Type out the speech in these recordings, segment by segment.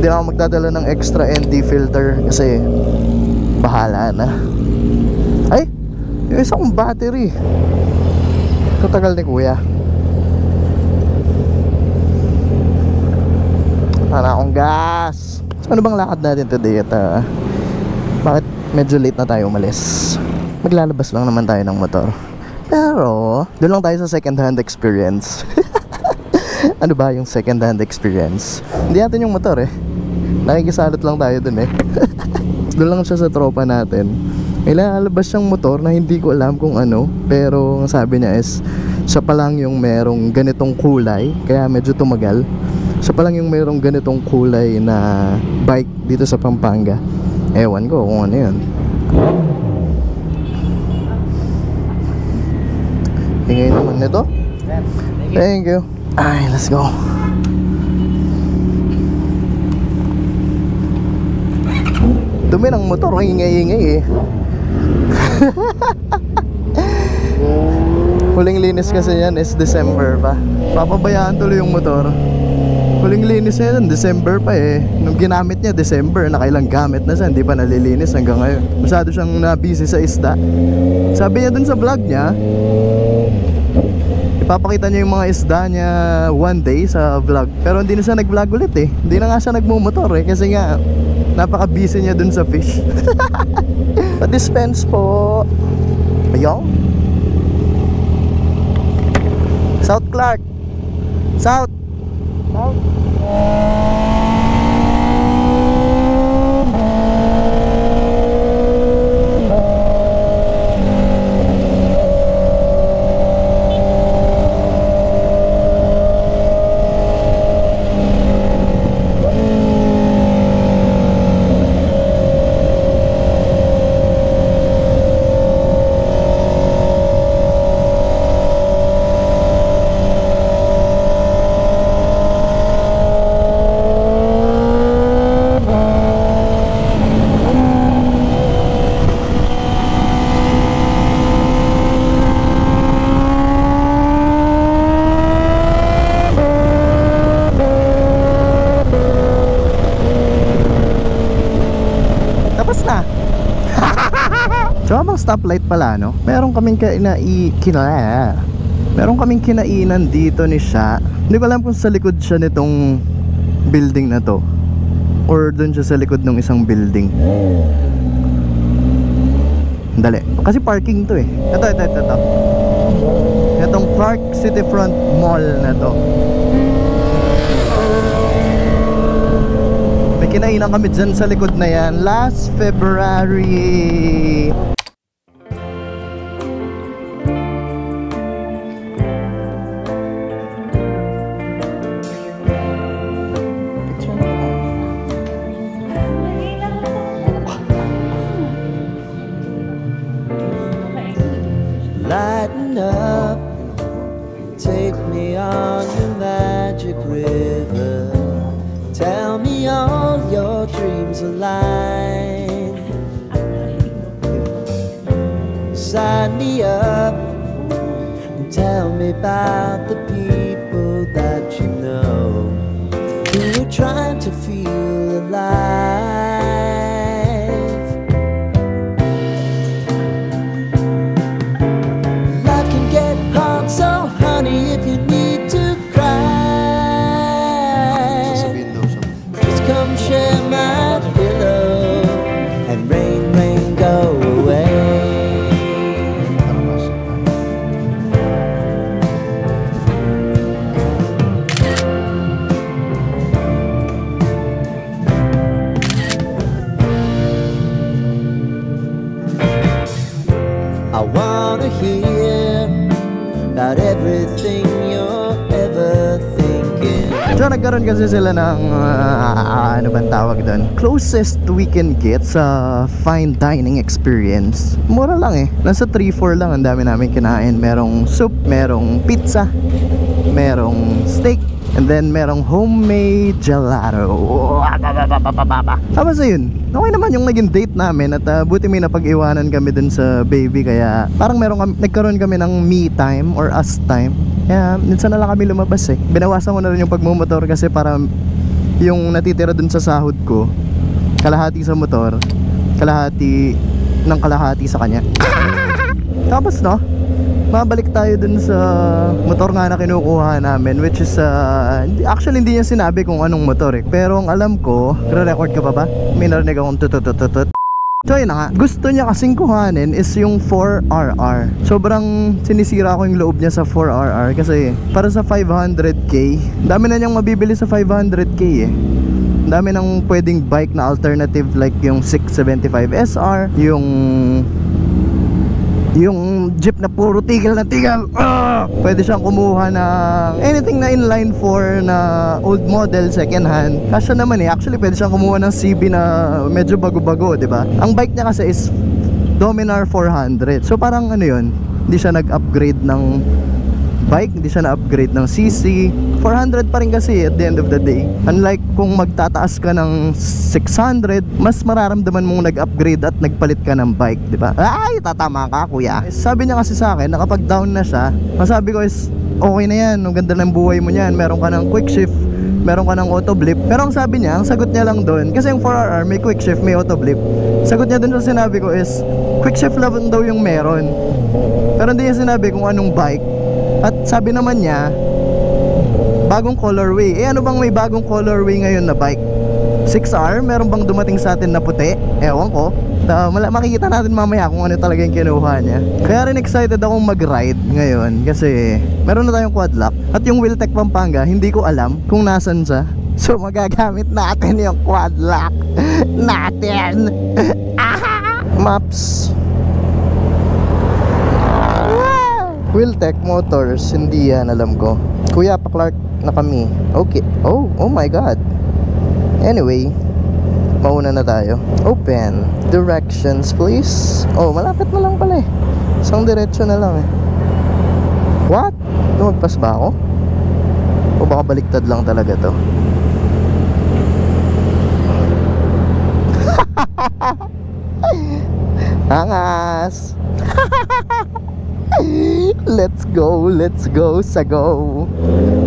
Hindi na ako magdadala ng extra ND filter kasi bahala na. Ay, yung isang battery. Ito tagal ni kuya. Para akong gas. So, ano bang lakad natin today? At bakit medyo late na tayo umalis? Maglalabas lang naman tayo ng motor. Pero doon lang tayo sa second hand experience. Ano ba yung second hand experience? Hindi natin yung motor eh. Nakikisalot lang tayo dun eh. Doon lang siya sa tropa natin. May lalabas siyang motor na hindi ko alam kung ano. Pero ang sabi niya is siya pa lang yung merong ganitong kulay. Kaya medyo tumagal. Siya pa lang yung merong ganitong kulay na bike dito sa Pampanga. Ewan ko kung ano yun. Hingay naman nito. Thank you. Ay, let's go. Dumi ng motor, hingay-hingay eh. Huling linis kasi yan is December pa. Papabayaan tuloy yung motor. Huling linis niya yan, December pa eh. Nung ginamit niya, December, nakailang gamit na siya, hindi pa nalilinis hanggang ngayon. Masyado siyang na-busy sa isda. Sabi niya dun sa vlog niya, ipapakita niya yung mga isda niya one day sa vlog. Pero hindi na siya nag-vlog ulit eh. Hindi na nga siya nagmumotor eh. Kasi nga, napaka-busy niya dun sa fish. Pa-dispense po. Ayaw. South Clark. South. South. So habang stoplight pala no, meron kaming kinainan dito ni Sha. Hindi ko alam kung sa likod siya nitong building na to or dun siya sa likod ng isang building. Dali, kasi parking to eh. Ito. Itong Clark City Front Mall na to. May kinainan kami dyan sa likod na yan last February. Lighten up, take me on your magic river. Tell me all your dreams align. Sign me up and tell me about the people that you know who are trying to feel alive. So honey, if you need to cry, just come share my pillow and rain, rain, go away. I wanna hear about everything you're ever thinking. So nagkaroon kasi sila ng ano bang tawag doon? Closest we can get sa fine dining experience. Mura lang eh. Nasa 3-4 lang ang dami namin kinain. Merong soup, merong pizza, merong steak, and then merong homemade gelato. Tapos ayun, okay naman yung naging date namin. At buti may napag-iwanan kami dun sa baby. Kaya parang nagkaroon kami ng me time or us time. Kaya minsan na lang kami lumabas eh. Binawasan ko na rin yung pagmumotor kasi para yung natitira dun sa sahod ko, kalahati sa motor, kalahati sa kanya. Tapos no, mabalik tayo dun sa motor nga na kinukuha namin, which is actually hindi niya sinabi kung anong motor eh. Pero ang alam ko, re-record ka pa ba? May narinig akong tututututut. So yun na nga, gusto niya kasing kuhanin is yung 4RR. Sobrang sinisira ko yung loob niya sa 4RR kasi para sa 500k, dami na niyang mabibili sa 500k eh. Dami nang pwedeng bike na alternative like yung 675 SR, yung jeep na puro tigil na tigil. Pwede siyang kumuha ng anything na inline 4 na old model, second hand. Kasya naman eh, actually pwede siyang kumuha ng CB na medyo bago-bago, diba? Ang bike niya kasi is Dominar 400. So parang ano yun, hindi siya nag-upgrade ng bike, hindi siya na-upgrade ng CC. 400 pa rin kasi at the end of the day. Unlike kung magtataas ka ng 600, mas mararamdaman mong nag-upgrade at nagpalit ka ng bike, di ba? Ay, tatama ka kuya. Sabi niya kasi sa akin na kapag down na siya, masabi ko is okay na yan, ang ganda ng buhay mo niyan, meron ka ng quick shift, meron ka ng auto blip. Pero ang sabi niya, ang sagot niya lang doon, kasi yung 4RR may quick shift, may auto blip. Sagot niya doon sa sinabi ko is quick shift lang daw yung meron, pero hindi niya sinabi kung anong bike. At sabi naman niya, bagong colorway. Eh ano bang may bagong colorway ngayon na bike? 6R? Meron bang dumating sa atin na puti? Ewan ko. Makikita natin mamaya kung ano talaga yung kinuha niya. Kaya rin excited akong mag-ride ngayon kasi meron na tayong quad lock. At yung Wheeltech Pampanga, hindi ko alam kung nasan siya. So magagamit natin yung quad lock natin. Maps. Wheeltech Motors, hindi yan alam ko. Kuya, pa-Clark na kami. Okay. Oh my god. Anyway, mauna na tayo. Open. Directions please. Oh, malapit na lang pala eh. Isang diretso na lang eh. What? Lumagpas ba ako? O baka baliktad lang talaga to? Angas. Let's go sa go.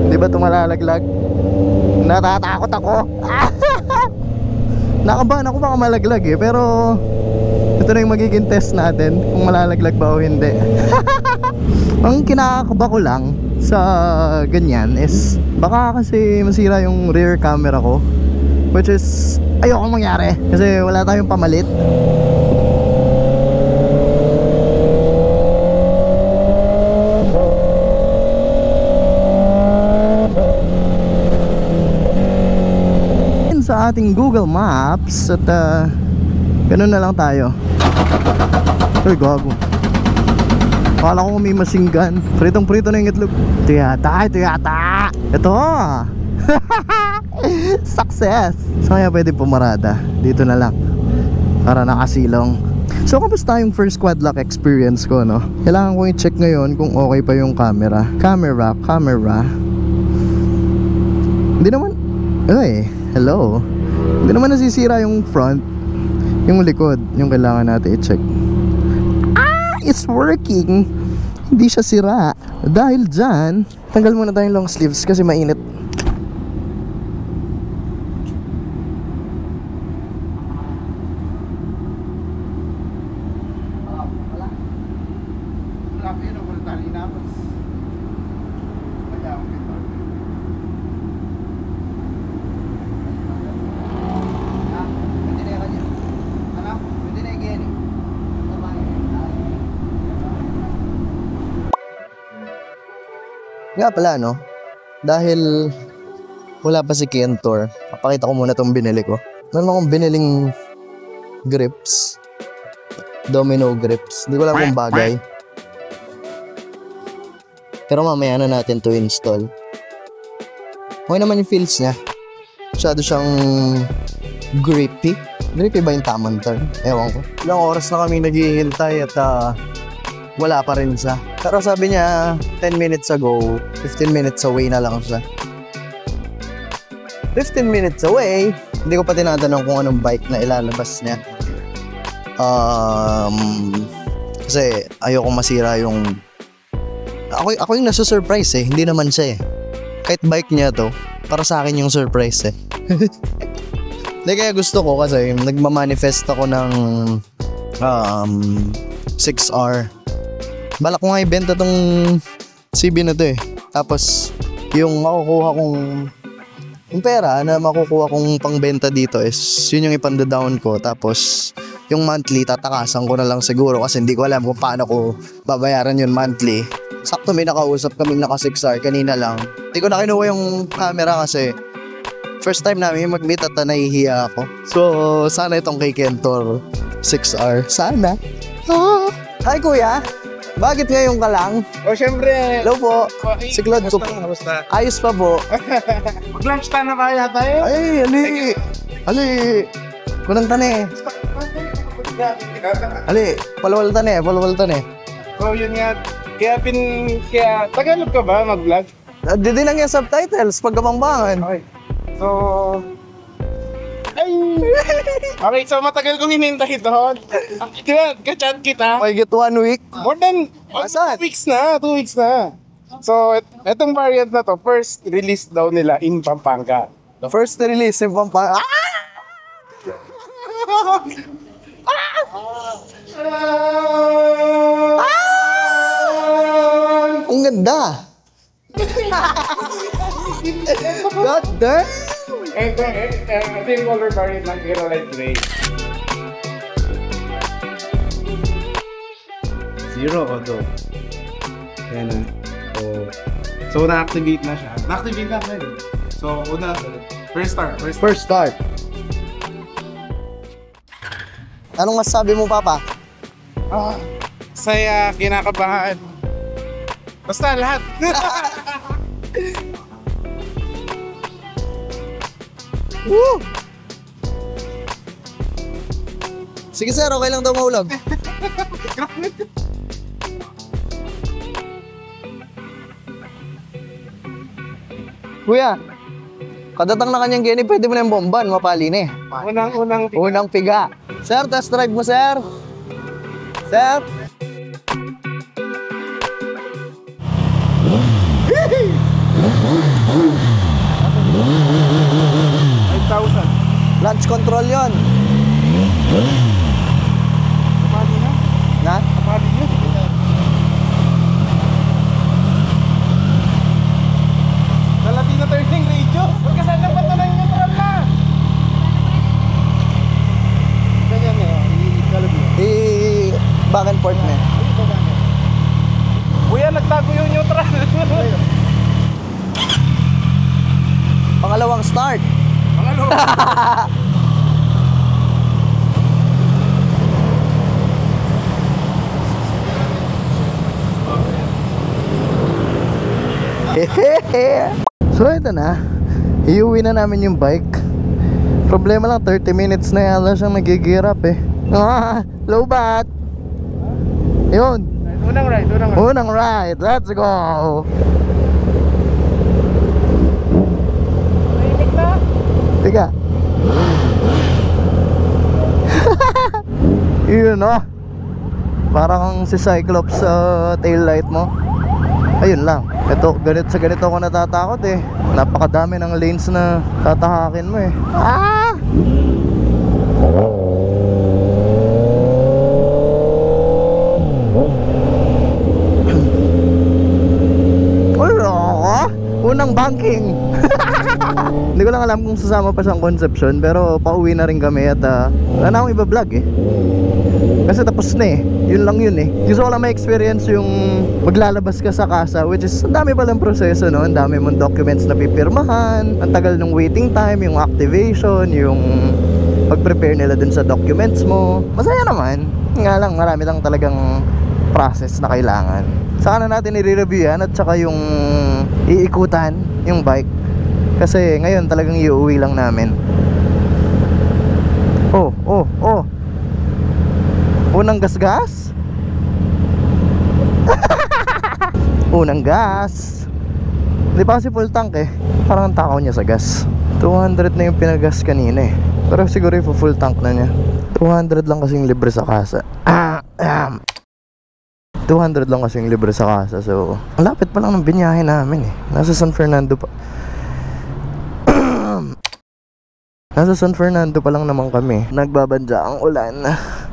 Di ba tumalalaglag? Natatakot ako. Nakabahan ako baka malaglag eh. Pero ito na yung magiging test natin kung malalaglag ba o hindi. Ang kinakakaba ko lang sa ganyan is baka kasi masira yung rear camera ko, which is ayoko mangyari kasi wala tayong pamalit. Sa ating Google Maps at ganun na lang tayo. Uy, gago. Akala ko may machine gun. Pritong-prito na yung itlog. Ito yata. Ito. Success. So kaya pwede pumarada. Dito na lang para nakasilong. So kamusta yung first quad lock experience ko, no? Kailangan ko i-check ngayon kung okay pa yung camera. Camera. Hindi naman. Hello. Hindi naman nasisira yung front. Yung likod, yung kailangan natin i-check. It's working. Hindi siya sira. Dahil dyan, tanggal muna tayong long sleeves kasi mainit. Nga pala no, dahil wala pa si Kentor, papakita ko muna itong binili ko. Meron akong biniling grips, domino grips. Hindi ko alam kung bagay, pero mamaya na natin to install. Okay naman yung feels niya. Masyado siyang grippy. Grippy ba yung tamang term? Ewan ko. Ilang oras na kami naghihintay at wala pa rin siya. Pero sabi niya 10 minutes ago, 15 minutes away na lang siya. 15 minutes away. Hindi ko pa tinatanong kung anong bike na ilalabas niya. Kasi ayoko masira yung... Ako yung nasusurprise eh. Hindi naman siya eh. kahit bike niya to, para sa akin yung surprise eh. Hindi, kaya gusto ko kasi nagmamanifest ako ng 6R. Balak ko nga ibenta tong CB na to eh. Tapos yung makukuha kong yung pera na makukuha kong pangbenta dito is yun yung ipanda-down ko. Tapos yung monthly tatakasan ko na lang siguro kasi hindi ko alam kung paano ko babayaran yun monthly. Sakto may nakausap kaming naka 6R kanina lang. Hindi ko na kinuha yung camera kasi first time namin mag-meet at nahihiya ako. So sana itong kay Kentor 6R. Sana. Hi kuya! Bakit ngayon ka lang? O syempre, Hello po. Si Claude ko. Kamusta? Ayos pa po. Mag-lunch time na kaya tayo? Ay, ali. Kunang tane. Ali, palawal tane. So yun nga, kaya Tagalog ka ba mag-vlog? Di din lang yung subtitles pag kamangbangan. Okay. So, okay, so matagal kong hinintay doon. Diba, ka-chat kita. I get 1 week. More than 2 weeks na, 2 weeks na. So, etong variant na to, first release daw nila in Pampanga. First release in Pampanga. Ang ganda. God damn. Ito yung color variant ng Caroline Gray. Zero o do. Ayan na. So na-activate na siya. Na-activate na siya. So, first start. Anong masasabi mo, Papa? Saya, kinakabahan. Basta lahat. Woo! Sige sir, okay lang daw mahulog. Kuya, kadatang na kanyang geni, pwede mo na yung bomban, mapali na eh. Unang piga. Sir, test drive mo sir. Sir. Launch control yon. Kapali na. Na? Kapali na. Nalati na turning radio. Pagkasan lang ba't na lang yung neutral na? Ganyan eh. I-galog mo. Back and forth na. Kuya, nagtago yung neutral. Pangalawang start. Pangalo. So ito na, iuwi na namin yung bike. Problema lang, 30 minutes na yata siyang nagigirap eh. Low bat. Yun. Unang ride, let's go. Tiga. Yun no. Parang si Cyclops sa taillight mo. Ayun lang. Ito, ganito ako natatakot eh. Napakadami ng lanes na tatahakin mo eh. Unang banking. Hindi ko lang alam kung sasama pa siyang Concepcion, pero pauwi na rin kami at wala na akong iba-vlog eh. Kasi tapos na eh. Yun lang yun eh. Gusto ko lang ma-experience yung maglalabas ka sa casa, which is ang dami palang proseso no. Ang dami mong documents na pipirmahan, ang tagal ng waiting time, yung activation, yung pag-prepare nila dun sa documents mo. Masaya naman. Nga lang, marami lang talagang process na kailangan. Saka na natin i-review yan at saka yung iikutan yung bike. Kasi ngayon talagang iuwi lang namin. Oh. Unang gas-gas. Unang gas. Hindi pa kasi full tank eh. Parang ang takaw niya sa gas. 200 na yung pinagas kanina eh. Pero siguro yung full tank na niya. 200 lang kasing libre sa kasa. 200 lang kasi yung libre sa kasa. So, ang lapit pa lang ng binyahe namin eh. Nasa San Fernando pa. Nasa San Fernando pa lang naman kami. Nagbabadya ang ulan.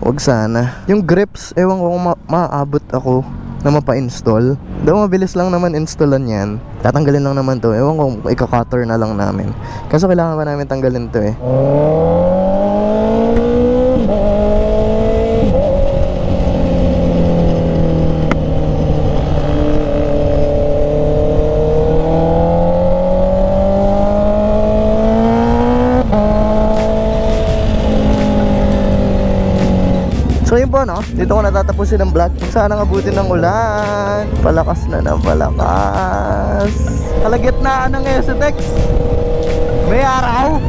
Wag sana. Yung grips, ewan ko kung maaabot ako na mapa-install. Daw mabilis lang naman installan yan. Tatanggalin lang naman to. Ewan ko kung ika-cutter na lang namin. Kaso kailangan pa namin tanggalin to eh. So yun po no, dito ko natatapusin ang vlog. Sana abutin ng ulan. Palakas na ng palakas. Kalagitnaan ng STX. May araw.